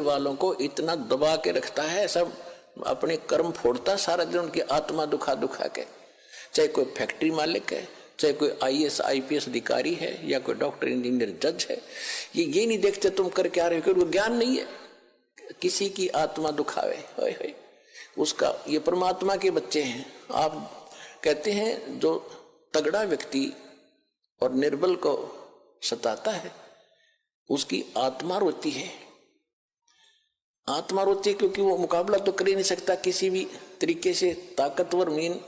वालों को इतना दबा के रखता है, सब अपने कर्म फोड़ता सारा दिन, उनकी आत्मा दुखा दुखा के। चाहे कोई फैक्ट्री मालिक है, चाहे कोई IAS IPS अधिकारी है, या कोई डॉक्टर इंजीनियर जज है, ये नहीं देखते तुम कर क्या रहे हो, क्योंकि ज्ञान नहीं है। किसी की आत्मा दुखावे, होय होय, उसका, ये परमात्मा के बच्चे हैं। आप कहते हैं जो तगड़ा व्यक्ति और निर्बल को सताता है उसकी आत्मा रोती है। आत्मा रोती है क्योंकि वो मुकाबला तो कर ही नहीं सकता किसी भी तरीके से। ताकतवर मीन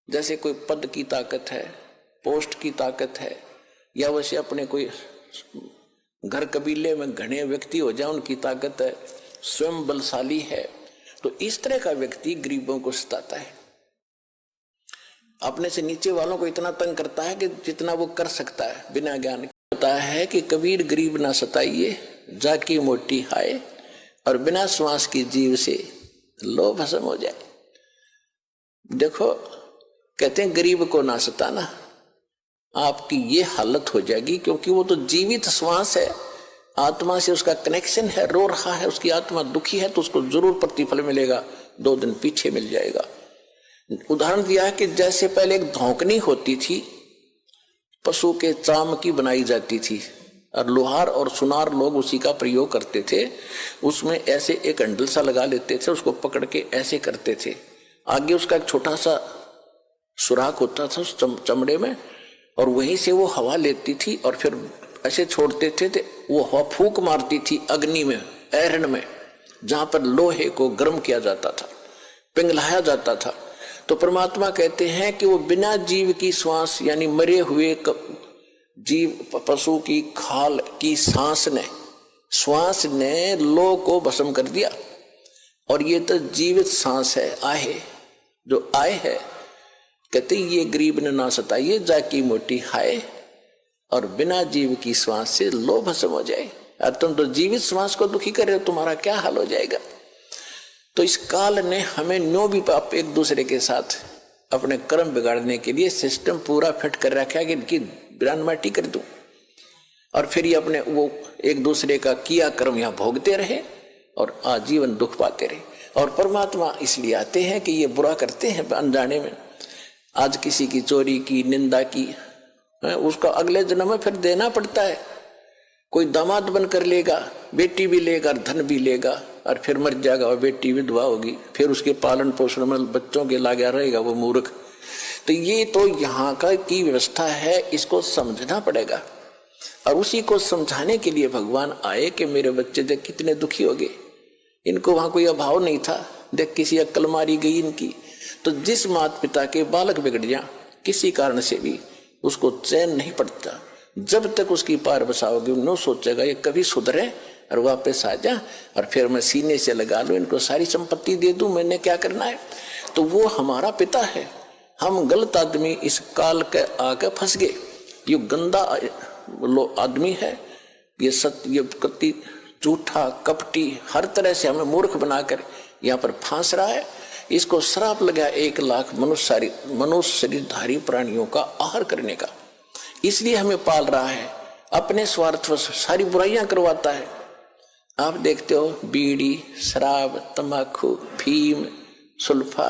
जैसे कोई पद की ताकत है, पोस्ट की ताकत है, या वैसे अपने कोई घर कबीले में घने व्यक्ति हो जाए उनकी ताकत है, स्वयं बलशाली है। तो इस तरह का व्यक्ति गरीबों को सताता है, अपने से नीचे वालों को इतना तंग करता है कि जितना वो कर सकता है बिना ज्ञान के। होता है कि कबीर गरीब ना सताइए, जाकी मोटी हाय, और बिना श्वास की जीव से लो भस्म हो जाए। देखो, कहते हैं गरीब को ना सताना, आपकी ये हालत हो जाएगी, क्योंकि वो तो जीवित श्वास है, आत्मा से उसका कनेक्शन है, रो रहा है, उसकी आत्मा दुखी है, तो उसको जरूर प्रतिफल मिलेगा, 2 दिन पीछे मिल जाएगा। उदाहरण दिया है कि जैसे पहले एक धौंकनी होती थी, पशु के चाम की बनाई जाती थी, और लोहार और सुनार लोग उसी का प्रयोग करते थे। उसमें ऐसे एक हैंडल सा लगा लेते थे, उसको पकड़ के ऐसे करते थे, आगे उसका एक छोटा सा सुराख होता था उस चमड़े में, और वहीं से वो हवा लेती थी और फिर ऐसे छोड़ते थे, वो हवा फूंक मारती थी अग्नि में, ऐरण में, जहां पर लोहे को गर्म किया जाता था, पिघलाया जाता था। तो परमात्मा कहते हैं कि वो बिना जीव की श्वास, यानी मरे हुए जीव पशु की खाल की श्वास ने लो को भस्म कर दिया। और ये तो जीवित सांस है, आहे जो आए है। कहते ये गरीब ने ना सताइए, जाकी मोटी हाय, और बिना जीव की श्वास से लो भस्म हो जाए। और तुम तो जीवित श्वास को दुखी कर रहे हो, तुम्हारा क्या हाल हो जाएगा। तो इस काल ने हमें नो भी आप एक दूसरे के साथ अपने कर्म बिगाड़ने के लिए सिस्टम पूरा फिट कर रखा है कि इनकी बिरान माटी कर दूं, और फिर ये अपने वो एक दूसरे का किया कर्म यहाँ भोगते रहे और आजीवन दुख पाते रहे। और परमात्मा इसलिए आते हैं कि ये बुरा करते हैं अनजाने में। आज किसी की चोरी की, निंदा की, उसका अगले जन्म में फिर देना पड़ता है। कोई दामाद बनकर लेगा, बेटी भी लेगा, धन भी लेगा, और फिर मर जाएगा और बेटी विधवा होगी, फिर उसके पालन पोषण में बच्चों के लगा रहेगा वो मूर्ख। तो ये तो यहाँ का की व्यवस्था है, इसको समझना पड़ेगा। और उसी को समझाने के लिए भगवान आए कि मेरे बच्चे देख कितने दुखी हो गए, इनको वहां कोई अभाव नहीं था, देख किसी अक्ल मारी गई इनकी। तो जिस माता पिता के बालक बिगड़ जाए किसी कारण से भी, उसको चैन नहीं पड़ता जब तक उसकी पार बसाओगे। उन्होंने सोचेगा ये कभी सुधरे और वापस आ जा, और फिर मैं सीने से लगा लूं, इनको सारी संपत्ति दे दूं, मैंने क्या करना है। तो वो हमारा पिता है। हम गलत आदमी इस काल के आके फंस गए। ये गंदा आदमी है, ये कति झूठा कपटी, हर तरह से हमें मूर्ख बनाकर यहाँ पर फांस रहा है। इसको श्राप लगा 1 लाख मनुष्य शरीरधारी प्राणियों का आहार करने का। इसलिए हमें पाल रहा है, अपने स्वार्थवश सारी बुराइयां करवाता है। आप देखते हो बीड़ी, शराब, तंबाकू, फीम, सुल्फा,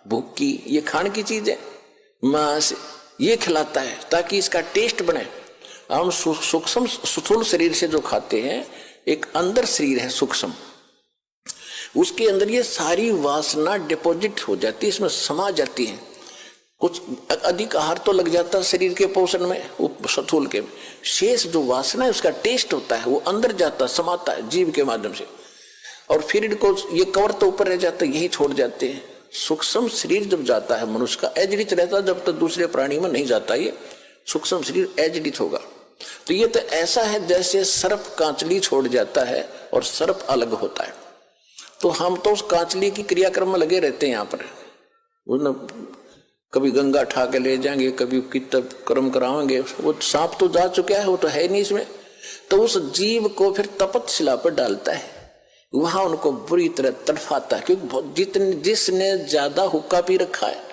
भुक्की, ये खाने की चीज है, मांस, ये खिलाता है ताकि इसका टेस्ट बने। हम सूक्ष्म स्थूल शरीर से जो खाते हैं, एक अंदर शरीर है सूक्ष्म, उसके अंदर ये सारी वासना डिपॉजिट हो जाती है, इसमें समा जाती है। कुछ अधिक आहार तो लग जाता है शरीर के पोषण में, वो स्थूल के शेष जो वासना है उसका टेस्ट होता है, वो अंदर जाता है, समाता है जीव के माध्यम से। और फिर इनको ये कवर तो ऊपर रह जाता है, यही छोड़ जाते हैं। सूक्ष्म शरीर जब जाता है मनुष्य का, एजडित रहता है, जब तक दूसरे प्राणी में नहीं जाता ये सूक्ष्म शरीर एजडित होगा। तो ये तो ऐसा है जैसे सर्प कांचली छोड़ जाता है और सर्प अलग होता है। तो हम तो उस कांचली की क्रियाक्रम में लगे रहते हैं। यहाँ पर कभी गंगा ठा के ले जाएंगे, कभी कितब कर्म कराएंगे, वो सांप तो जा चुका है, वो तो है नहीं इसमें। तो उस जीव को फिर तपतशिला पर डालता है, वहां उनको बुरी तरह तड़फाता है। क्योंकि जिसने ज्यादा हुक्का पी रखा है,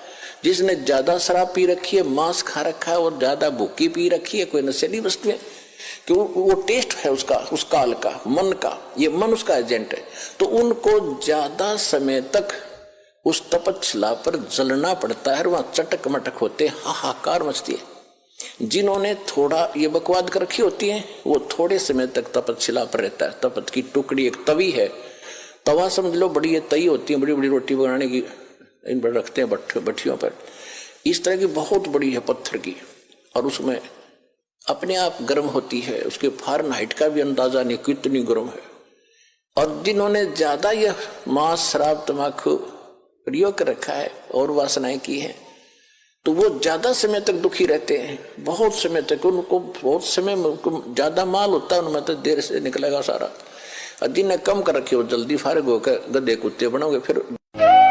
जिसने ज्यादा शराब पी रखी है, मांस खा रखा है और ज्यादा भूखी पी रखी है, कोई नशेली वस्तुएं, कि वो टेस्ट है उसका, उस काल का, मन का, ये मन उसका एजेंट है। तो उनको ज्यादा समय तक उस तपशिला पर जलना पड़ता है, वहां चटक मटक होते, हाहाकार मचती है। जिन्होंने थोड़ा ये बकवाद कर रखी होती है वो थोड़े समय तक तपशिला पर रहता है। तपत की टुकड़ी एक तवी है, तवा समझ लो, बड़ी ये तई होती है, बड़ी बड़ी रोटी बनाने की, इन पर रखते हैं भट्टियों पर, इस तरह की बहुत बड़ी है पत्थर की, और उसमें अपने आप गर्म होती है, उसके फारेनहाइट का भी अंदाजा नहीं कितनी गर्म है। और जिन्होंने ज्यादा यह मांस शराब तम्बाकू प्रयोग कर रखा है और वासनाएं की है, तो वो ज्यादा समय तक दुखी रहते हैं, बहुत समय तक, उनको बहुत समय ज्यादा माल होता है उनमें, तो देर से निकलेगा सारा। और जिन्हें कम कर रखे वो जल्दी फारिग होकर गधे कुत्ते बनोगे फिर